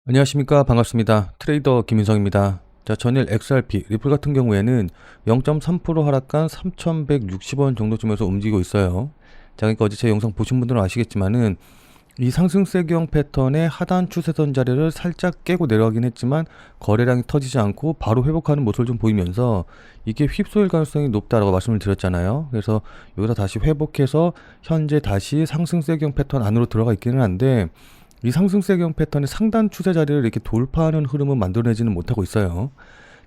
안녕하십니까. 반갑습니다. 트레이더 김인성입니다. 자, 전일 XRP, 리플 같은 경우에는 0.3% 하락한 3,160원 정도쯤에서 움직이고 있어요. 자, 그러니까 어제 제 영상 보신 분들은 아시겠지만은 이 상승세경 패턴의 하단 추세선 자리를 살짝 깨고 내려가긴 했지만 거래량이 터지지 않고 바로 회복하는 모습을 좀 보이면서 이게 휩쓸릴 가능성이 높다라고 말씀을 드렸잖아요. 그래서 여기서 다시 회복해서 현재 다시 상승세경 패턴 안으로 들어가 있기는 한데 이 상승세경 패턴의 상단 추세 자리를 이렇게 돌파하는 흐름은 만들어내지는 못하고 있어요.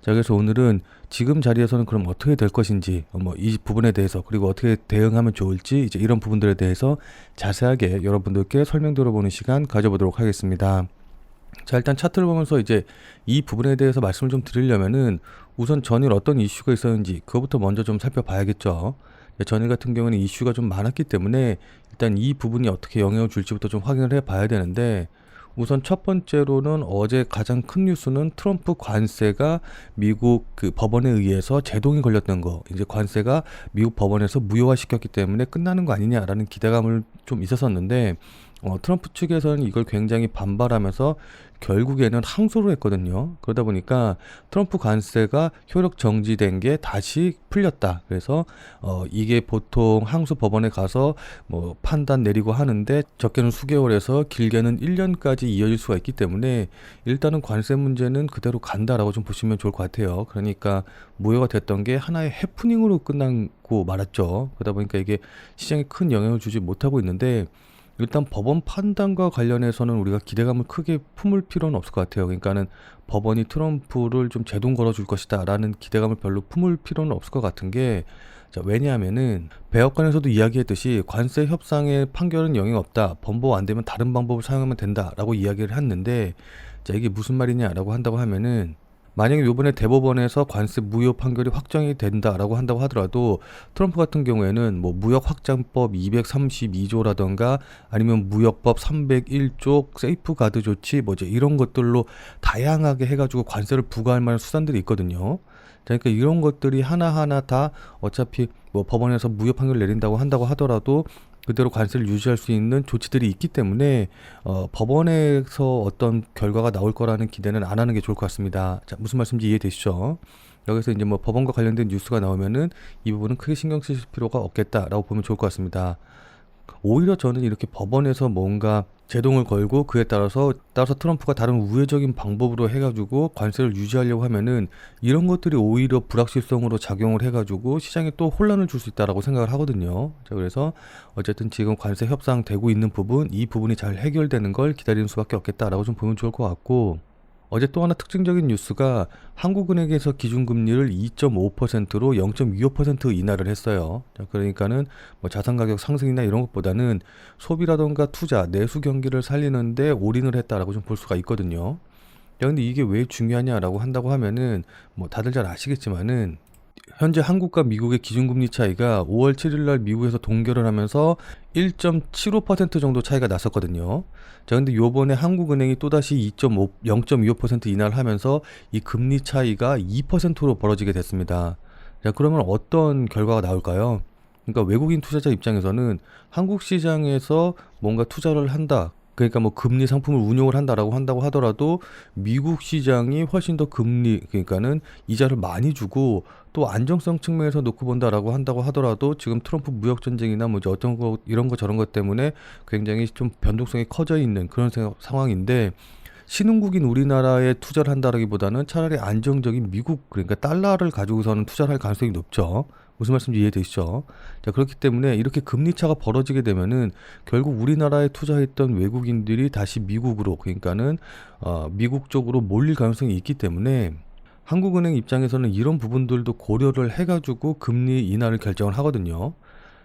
자, 그래서 오늘은 지금 자리에서는 그럼 어떻게 될 것인지, 이 부분에 대해서, 그리고 어떻게 대응하면 좋을지, 이제 이런 부분들에 대해서 자세하게 여러분들께 설명 들어보는 시간 가져보도록 하겠습니다. 자, 일단 차트를 보면서 이제 이 부분에 대해서 말씀을 좀 드리려면은 우선 전일 어떤 이슈가 있었는지 그거부터 먼저 좀 살펴봐야겠죠. 전일 같은 경우는 이슈가 좀 많았기 때문에 일단 이 부분이 어떻게 영향을 줄지부터 좀 확인을 해 봐야 되는데, 우선 첫 번째로는 어제 가장 큰 뉴스는 트럼프 관세가 미국 그 법원에 의해서 제동이 걸렸던 거, 이제 관세가 미국 법원에서 무효화시켰기 때문에 끝나는 거 아니냐라는 기대감을 좀 있었었는데, 트럼프 측에서는 이걸 굉장히 반발하면서 결국에는 항소를 했거든요. 그러다 보니까 트럼프 관세가 효력 정지된 게 다시 풀렸다. 그래서 이게 보통 항소 법원에 가서 뭐 판단 내리고 하는데 적게는 수개월에서 길게는 1년까지 이어질 수가 있기 때문에 일단은 관세 문제는 그대로 간다라고 좀 보시면 좋을 것 같아요. 그러니까 무효가 됐던 게 하나의 해프닝으로 끝나고 말았죠. 그러다 보니까 이게 시장에 큰 영향을 주지 못하고 있는데, 일단 법원 판단과 관련해서는 우리가 기대감을 크게 품을 필요는 없을 것 같아요. 그러니까는 법원이 트럼프를 좀 제동 걸어줄 것이다 라는 기대감을 별로 품을 필요는 없을 것 같은 게, 자, 왜냐하면은 백악관에서도 이야기했듯이 관세 협상의 판결은 영향 없다, 번복 안 되면 다른 방법을 사용하면 된다 라고 이야기를 했는데, 자, 이게 무슨 말이냐라고 한다고 하면은, 만약에 이번에 대법원에서 관세 무효 판결이 확정이 된다라고 한다고 하더라도 트럼프 같은 경우에는 뭐 무역확장법 232조라던가 아니면 무역법 301조 세이프가드 조치 뭐 이제 이런 것들로 다양하게 해가지고 관세를 부과할 만한 수단들이 있거든요. 그러니까 이런 것들이 하나하나 다 어차피 뭐 법원에서 무효 판결을 내린다고 한다고 하더라도 그대로 관세를 유지할 수 있는 조치들이 있기 때문에 법원에서 어떤 결과가 나올 거라는 기대는 안 하는 게 좋을 것 같습니다. 자, 무슨 말씀인지 이해되시죠? 여기서 이제 뭐 법원과 관련된 뉴스가 나오면은 이 부분은 크게 신경 쓰실 필요가 없겠다라고 보면 좋을 것 같습니다. 오히려 저는 이렇게 법원에서 뭔가 제동을 걸고 그에 따라서 트럼프가 다른 우회적인 방법으로 해가지고 관세를 유지하려고 하면은 이런 것들이 오히려 불확실성으로 작용을 해가지고 시장에 또 혼란을 줄 수 있다라고 생각을 하거든요. 자, 그래서 어쨌든 지금 관세 협상되고 있는 부분, 이 부분이 잘 해결되는 걸 기다리는 수밖에 없겠다라고 좀 보면 좋을 것 같고, 어제 또 하나 특징적인 뉴스가 한국은행에서 기준금리를 2.5%로 0.25% 인하를 했어요. 자, 그러니까는 뭐 자산가격 상승이나 이런 것보다는 소비라던가 투자, 내수 경기를 살리는데 올인을 했다라고 좀 볼 수가 있거든요. 야, 근데 이게 왜 중요하냐라고 한다고 하면은 뭐 다들 잘 아시겠지만은 현재 한국과 미국의 기준금리 차이가 5월 7일 날 미국에서 동결을 하면서 1.75% 정도 차이가 났었거든요. 자, 근데 요번에 한국은행이 또다시 0.25% 인하를 하면서 이 금리 차이가 2%로 벌어지게 됐습니다. 자, 그러면 어떤 결과가 나올까요? 그러니까 외국인 투자자 입장에서는 한국 시장에서 뭔가 투자를 한다, 그러니까 뭐 금리 상품을 운용을 한다라고 한다고 하더라도 미국 시장이 훨씬 더 금리, 그러니까는 이자를 많이 주고 또 안정성 측면에서 놓고 본다라고 한다고 하더라도 지금 트럼프 무역 전쟁이나 뭐 이제 어떤 거 이런 거 저런 것 때문에 굉장히 좀 변동성이 커져 있는 그런 상황인데, 신흥국인 우리나라에 투자를 한다라기보다는 차라리 안정적인 미국, 그러니까 달러를 가지고서는 투자를 할 가능성이 높죠. 무슨 말씀인지 이해되시죠? 자, 그렇기 때문에 이렇게 금리 차가 벌어지게 되면은 결국 우리나라에 투자했던 외국인들이 다시 미국으로, 그러니까는 미국 쪽으로 몰릴 가능성이 있기 때문에 한국은행 입장에서는 이런 부분들도 고려를 해가지고 금리 인하를 결정을 하거든요.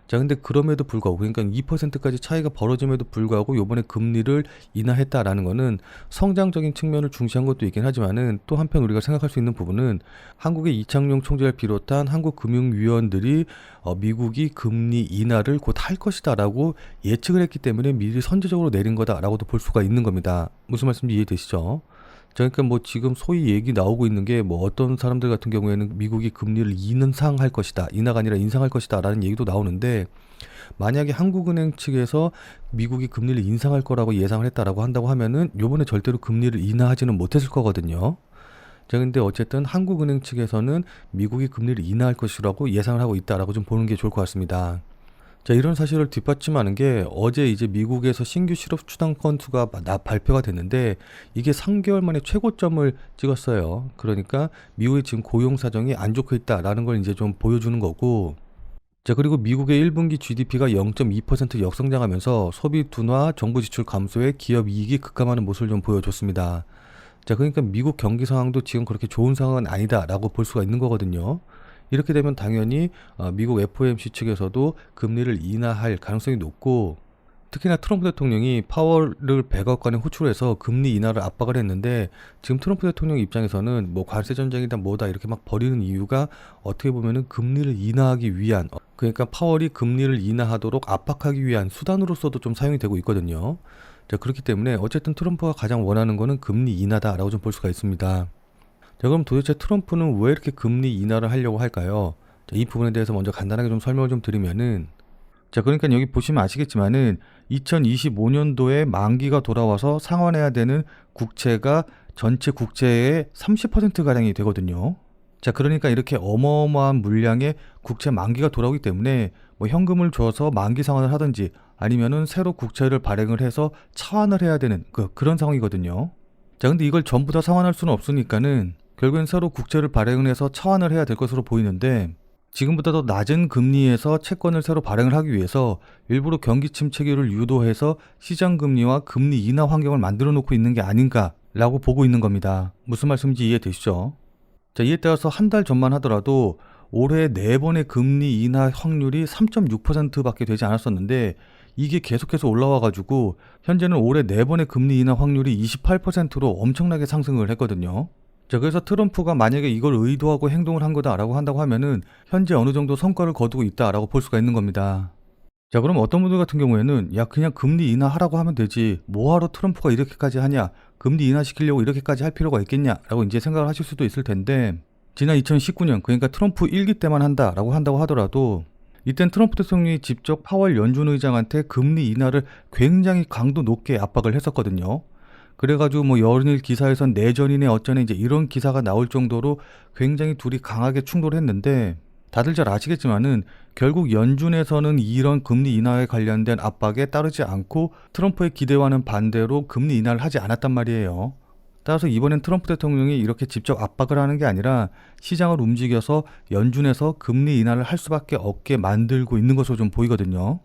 자, 근데 그럼에도 불구하고, 그러니까 2%까지 차이가 벌어짐에도 불구하고 요번에 금리를 인하했다라는 거는 성장적인 측면을 중시한 것도 있긴 하지만은, 또 한편 우리가 생각할 수 있는 부분은 한국의 이창용 총재를 비롯한 한국 금융위원들이 미국이 금리 인하를 곧 할 것이다라고 예측을 했기 때문에 미리 선제적으로 내린 거다라고도 볼 수가 있는 겁니다. 무슨 말씀인지 이해되시죠? 그러니까 뭐 지금 소위 얘기 나오고 있는 게 뭐 어떤 사람들 같은 경우에는 미국이 금리를 인상할 것이다. 인하가 아니라 인상할 것이다 라는 얘기도 나오는데, 만약에 한국은행 측에서 미국이 금리를 인상할 거라고 예상을 했다라고 한다고 하면은 요번에 절대로 금리를 인하하지는 못했을 거거든요. 자, 근데 어쨌든 한국은행 측에서는 미국이 금리를 인하할 것이라고 예상을 하고 있다라고 좀 보는 게 좋을 것 같습니다. 자, 이런 사실을 뒷받침하는 게 어제 이제 미국에서 신규 실업 추정 건수가 발표가 됐는데, 이게 3개월 만에 최고점을 찍었어요. 그러니까 미국의 지금 고용 사정이 안 좋고 있다라는 걸 이제 좀 보여주는 거고, 자, 그리고 미국의 1분기 GDP가 0.2% 역성장하면서 소비 둔화, 정부 지출 감소에 기업 이익이 급감하는 모습을 좀 보여줬습니다. 자, 그러니까 미국 경기 상황도 지금 그렇게 좋은 상황은 아니다라고 볼 수가 있는 거거든요. 이렇게 되면 당연히 미국 FOMC 측에서도 금리를 인하할 가능성이 높고, 특히나 트럼프 대통령이 파월을 100억 원에 호출해서 금리 인하를 압박을 했는데, 지금 트럼프 대통령 입장에서는 뭐 관세 전쟁이다 뭐다 이렇게 막 벌이는 이유가 어떻게 보면은 금리를 인하하기 위한, 그러니까 파월이 금리를 인하하도록 압박하기 위한 수단으로서도 좀 사용이 되고 있거든요. 자, 그렇기 때문에 어쨌든 트럼프가 가장 원하는 거는 금리 인하다라고 좀 볼 수가 있습니다. 자, 그럼 도대체 트럼프는 왜 이렇게 금리 인하를 하려고 할까요? 자, 이 부분에 대해서 먼저 간단하게 좀 설명을 좀 드리면은, 자, 그러니까 여기 보시면 아시겠지만은 2025년도에 만기가 돌아와서 상환해야 되는 국채가 전체 국채의 30%가량이 되거든요. 자, 그러니까 이렇게 어마어마한 물량의 국채 만기가 돌아오기 때문에 뭐 현금을 줘서 만기 상환을 하든지 아니면은 새로 국채를 발행을 해서 차환을 해야 되는 그런 상황이거든요. 자, 근데 이걸 전부 다 상환할 수는 없으니까는 결국엔 새로 국채를 발행을 해서 차환을 해야 될 것으로 보이는데, 지금보다 더 낮은 금리에서 채권을 새로 발행을 하기 위해서 일부러 경기 침체기를 유도해서 시장 금리와 금리 인하 환경을 만들어 놓고 있는 게 아닌가라고 보고 있는 겁니다. 무슨 말씀인지 이해되시죠? 자, 이에 따라서 한 달 전만 하더라도 올해 4번의 금리 인하 확률이 3.6%밖에 되지 않았었는데, 이게 계속해서 올라와가지고 현재는 올해 4번의 금리 인하 확률이 28%로 엄청나게 상승을 했거든요. 자, 그래서 트럼프가 만약에 이걸 의도하고 행동을 한 거다라고 한다고 하면은 현재 어느 정도 성과를 거두고 있다라고 볼 수가 있는 겁니다. 자, 그럼 어떤 분들 같은 경우에는 야, 그냥 금리 인하하라고 하면 되지 뭐하러 트럼프가 이렇게까지 하냐, 금리 인하시키려고 이렇게까지 할 필요가 있겠냐라고 이제 생각을 하실 수도 있을 텐데, 지난 2019년 그러니까 트럼프 1기 때만 한다라고 한다고 하더라도 이땐 트럼프 대통령이 직접 파월 연준 의장한테 금리 인하를 굉장히 강도 높게 압박을 했었거든요. 그래가지고 뭐 연일 기사에선 내전이네 어쩌네 이제 이런 기사가 나올 정도로 굉장히 둘이 강하게 충돌했는데, 다들 잘 아시겠지만은 결국 연준에서는 이런 금리 인하에 관련된 압박에 따르지 않고 트럼프의 기대와는 반대로 금리 인하를 하지 않았단 말이에요. 따라서 이번엔 트럼프 대통령이 이렇게 직접 압박을 하는 게 아니라 시장을 움직여서 연준에서 금리 인하를 할 수밖에 없게 만들고 있는 것으로 좀 보이거든요.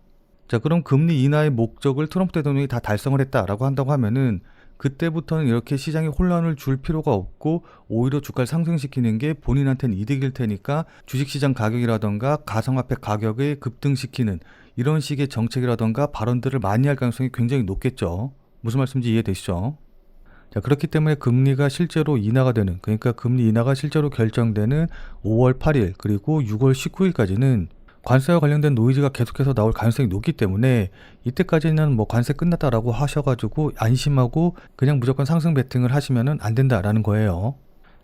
자, 그럼 금리 인하의 목적을 트럼프 대통령이 다 달성을 했다라고 한다고 하면은 그때부터는 이렇게 시장에 혼란을 줄 필요가 없고 오히려 주가를 상승시키는 게 본인한테는 이득일 테니까 주식시장 가격이라던가 가상화폐 가격을 급등시키는 이런 식의 정책이라던가 발언들을 많이 할 가능성이 굉장히 높겠죠. 무슨 말씀인지 이해되시죠? 자, 그렇기 때문에 금리가 실제로 인하가 되는, 그러니까 금리 인하가 실제로 결정되는 5월 8일 그리고 6월 19일까지는 관세와 관련된 노이즈가 계속해서 나올 가능성이 높기 때문에 이때까지는 뭐 관세 끝났다라고 하셔가지고 안심하고 그냥 무조건 상승 베팅을 하시면은 안 된다라는 거예요.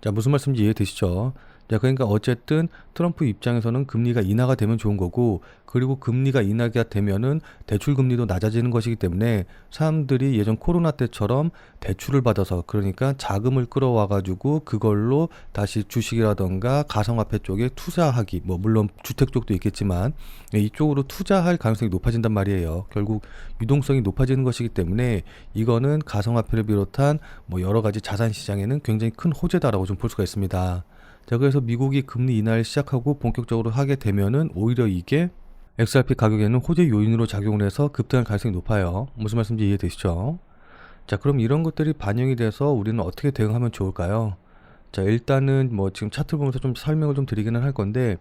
자, 무슨 말씀인지 이해되시죠? 자, 그러니까 어쨌든 트럼프 입장에서는 금리가 인하가 되면 좋은 거고, 그리고 금리가 인하가 되면은 대출 금리도 낮아지는 것이기 때문에 사람들이 예전 코로나 때처럼 대출을 받아서, 그러니까 자금을 끌어와 가지고 그걸로 다시 주식이라던가 가상화폐 쪽에 투자하기, 뭐 물론 주택 쪽도 있겠지만 이쪽으로 투자할 가능성이 높아진단 말이에요. 결국 유동성이 높아지는 것이기 때문에 이거는 가상화폐를 비롯한 뭐 여러 가지 자산 시장에는 굉장히 큰 호재다라고 좀 볼 수가 있습니다. 자, 그래서 미국이 금리 인하를 시작하고 본격적으로 하게 되면은 오히려 이게 XRP 가격에는 호재 요인으로 작용을 해서 급등할 가능성이 높아요. 무슨 말씀인지 이해되시죠? 자, 그럼 이런 것들이 반영이 돼서 우리는 어떻게 대응하면 좋을까요? 자, 일단은 뭐 지금 차트 보면서 좀 설명을 좀 드리기는 할 건데,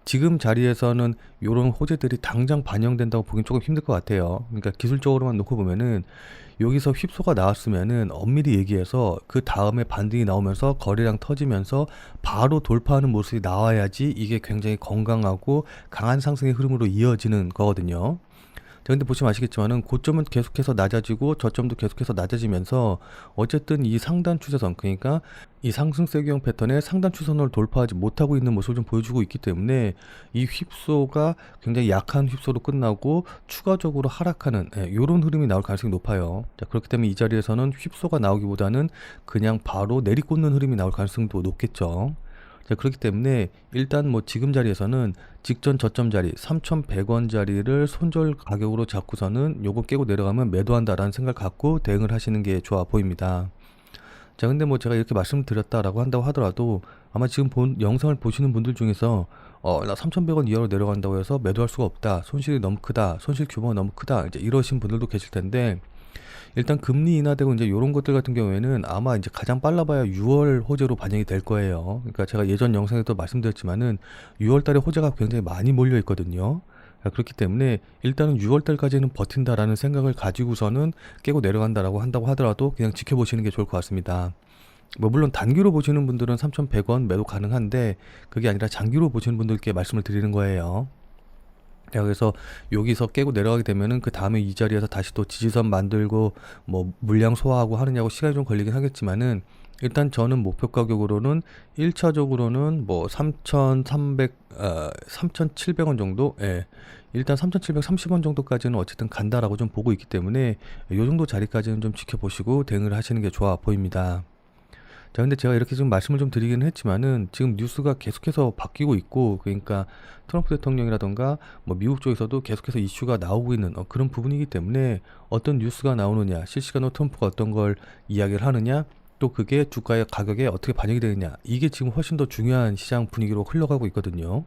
지금 자리에서는 이런 호재들이 당장 반영된다고 보긴 조금 힘들 것 같아요. 그러니까 기술적으로만 놓고 보면은 여기서 휩소가 나왔으면은 엄밀히 얘기해서 그 다음에 반등이 나오면서 거래량 터지면서 바로 돌파하는 모습이 나와야지 이게 굉장히 건강하고 강한 상승의 흐름으로 이어지는 거거든요. 자, 근데 보시면 아시겠지만은 고점은 계속해서 낮아지고 저점도 계속해서 낮아지면서 어쨌든 이 상단 추세선, 그러니까 이 상승세기형 패턴의 상단 추세선을 돌파하지 못하고 있는 모습을 좀 보여주고 있기 때문에 이 휩소가 굉장히 약한 휩소로 끝나고 추가적으로 하락하는 이런 흐름이 나올 가능성이 높아요. 자, 그렇기 때문에 이 자리에서는 휩소가 나오기보다는 그냥 바로 내리꽂는 흐름이 나올 가능성도 높겠죠. 자, 그렇기 때문에 일단 뭐 지금 자리에서는 직전 저점 자리 3,100원 자리를 손절 가격으로 잡고서는 요거 깨고 내려가면 매도한다라는 생각을 갖고 대응을 하시는 게 좋아 보입니다. 자, 근데 뭐 제가 이렇게 말씀드렸다라고 한다고 하더라도 아마 지금 영상을 보시는 분들 중에서 나 3,100원 이하로 내려간다고 해서 매도할 수가 없다, 손실이 너무 크다, 손실 규모가 너무 크다, 이제 이러신 분들도 계실 텐데, 일단 금리 인하되고 이제 이런 것들 같은 경우에는 아마 이제 가장 빨라봐야 6월 호재로 반영이 될 거예요. 그러니까 제가 예전 영상에도 말씀드렸지만은 6월 달에 호재가 굉장히 많이 몰려 있거든요. 그렇기 때문에 일단은 6월 달까지는 버틴다라는 생각을 가지고서는 깨고 내려간다라고 한다고 하더라도 그냥 지켜보시는 게 좋을 것 같습니다. 뭐 물론 단기로 보시는 분들은 3,100원 매도 가능한데 그게 아니라 장기로 보시는 분들께 말씀을 드리는 거예요. 자, 그래서 여기서 깨고 내려가게 되면은 그 다음에 이 자리에서 다시 또 지지선 만들고 뭐 물량 소화하고 하느냐고 시간이 좀 걸리긴 하겠지만은, 일단 저는 목표 가격으로는 1차적으로는 뭐 3,700원 정도, 일단 3,730원 정도까지는 어쨌든 간다라고 좀 보고 있기 때문에 요 정도 자리까지는 좀 지켜보시고 대응을 하시는 게 좋아 보입니다. 자, 근데 제가 이렇게 좀 말씀을 좀 드리기는 했지만은 지금 뉴스가 계속해서 바뀌고 있고, 그러니까 트럼프 대통령이라던가 뭐 미국 쪽에서도 계속해서 이슈가 나오고 있는 그런 부분이기 때문에 어떤 뉴스가 나오느냐, 실시간으로 트럼프가 어떤 걸 이야기를 하느냐, 또 그게 주가의 가격에 어떻게 반영이 되느냐, 이게 지금 훨씬 더 중요한 시장 분위기로 흘러가고 있거든요.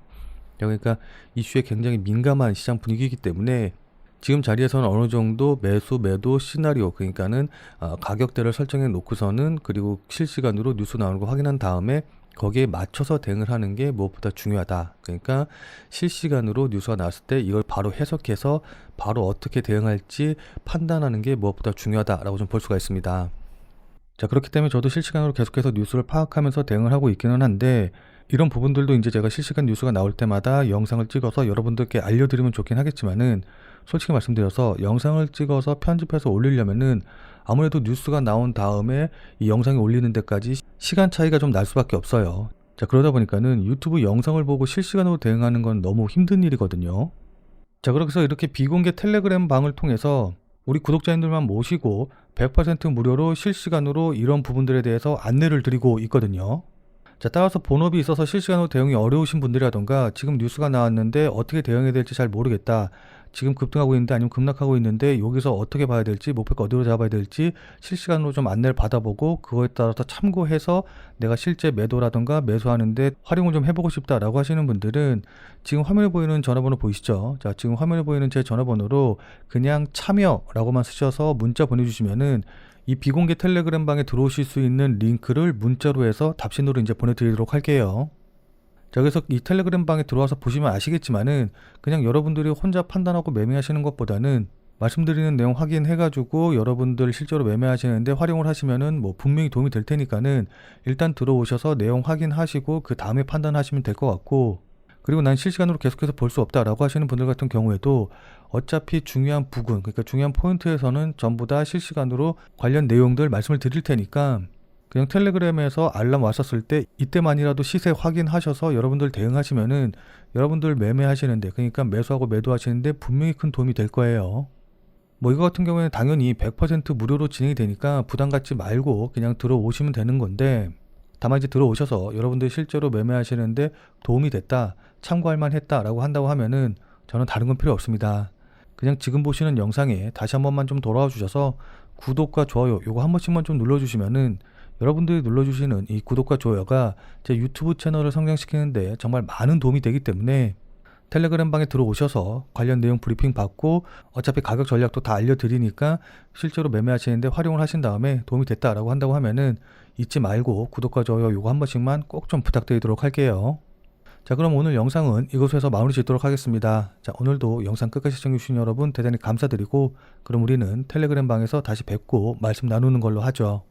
그러니까 이슈에 굉장히 민감한 시장 분위기이기 때문에 지금 자리에서는 어느 정도 매수 매도 시나리오, 그러니까는 가격대를 설정해 놓고서는, 그리고 실시간으로 뉴스 나오는 거 확인한 다음에 거기에 맞춰서 대응을 하는 게 무엇보다 중요하다. 그러니까 실시간으로 뉴스가 나왔을 때 이걸 바로 해석해서 바로 어떻게 대응할지 판단하는 게 무엇보다 중요하다라고 좀 볼 수가 있습니다. 자, 그렇기 때문에 저도 실시간으로 계속해서 뉴스를 파악하면서 대응을 하고 있기는 한데, 이런 부분들도 이제 제가 실시간 뉴스가 나올 때마다 영상을 찍어서 여러분들께 알려드리면 좋긴 하겠지만은, 솔직히 말씀드려서 영상을 찍어서 편집해서 올리려면은 아무래도 뉴스가 나온 다음에 이 영상이 올리는 데까지 시간 차이가 좀 날 수밖에 없어요. 자, 그러다 보니까는 유튜브 영상을 보고 실시간으로 대응하는 건 너무 힘든 일이거든요. 자, 그래서 이렇게 비공개 텔레그램 방을 통해서 우리 구독자님들만 모시고 100% 무료로 실시간으로 이런 부분들에 대해서 안내를 드리고 있거든요. 자, 따라서 본업이 있어서 실시간으로 대응이 어려우신 분들이라던가, 지금 뉴스가 나왔는데 어떻게 대응해야 될지 잘 모르겠다, 지금 급등하고 있는데 아니면 급락하고 있는데 여기서 어떻게 봐야 될지, 목표가 어디로 잡아야 될지 실시간으로 좀 안내를 받아보고 그거에 따라서 참고해서 내가 실제 매도라던가 매수하는데 활용을 좀 해보고 싶다라고 하시는 분들은 지금 화면에 보이는 전화번호 보이시죠? 자, 지금 화면에 보이는 제 전화번호로 그냥 참여라고만 쓰셔서 문자 보내주시면은 이 비공개 텔레그램 방에 들어오실 수 있는 링크를 문자로 해서 답신으로 이제 보내드리도록 할게요. 자, 그래서 이 텔레그램 방에 들어와서 보시면 아시겠지만은 그냥 여러분들이 혼자 판단하고 매매하시는 것보다는 말씀드리는 내용 확인해가지고 여러분들 실제로 매매하시는데 활용을 하시면은 뭐 분명히 도움이 될 테니까는 일단 들어오셔서 내용 확인하시고 그 다음에 판단하시면 될 것 같고, 그리고 난 실시간으로 계속해서 볼 수 없다라고 하시는 분들 같은 경우에도 어차피 중요한 부분, 그러니까 중요한 포인트에서는 전부 다 실시간으로 관련 내용들 말씀을 드릴 테니까 그냥 텔레그램에서 알람 왔었을 때 이때만이라도 시세 확인하셔서 여러분들 대응하시면은 여러분들 매매하시는데, 그러니까 매수하고 매도하시는데 분명히 큰 도움이 될 거예요. 뭐 이거 같은 경우에는 당연히 100% 무료로 진행이 되니까 부담 갖지 말고 그냥 들어오시면 되는 건데, 다만 이제 들어오셔서 여러분들이 실제로 매매하시는데 도움이 됐다, 참고할 만했다라고 한다고 하면은 저는 다른 건 필요 없습니다. 그냥 지금 보시는 영상에 다시 한 번만 좀 돌아와 주셔서 구독과 좋아요 요거 한 번씩만 좀 눌러주시면은, 여러분들이 눌러주시는 이 구독과 좋아요가 제 유튜브 채널을 성장시키는데 정말 많은 도움이 되기 때문에 텔레그램 방에 들어오셔서 관련 내용 브리핑 받고 어차피 가격 전략도 다 알려드리니까 실제로 매매하시는데 활용을 하신 다음에 도움이 됐다라고 한다고 하면은 잊지 말고 구독과 좋아요 요거 한 번씩만 꼭 좀 부탁드리도록 할게요. 자, 그럼 오늘 영상은 이것에서 마무리 짓도록 하겠습니다. 자, 오늘도 영상 끝까지 시청해주신 여러분 대단히 감사드리고, 그럼 우리는 텔레그램 방에서 다시 뵙고 말씀 나누는 걸로 하죠.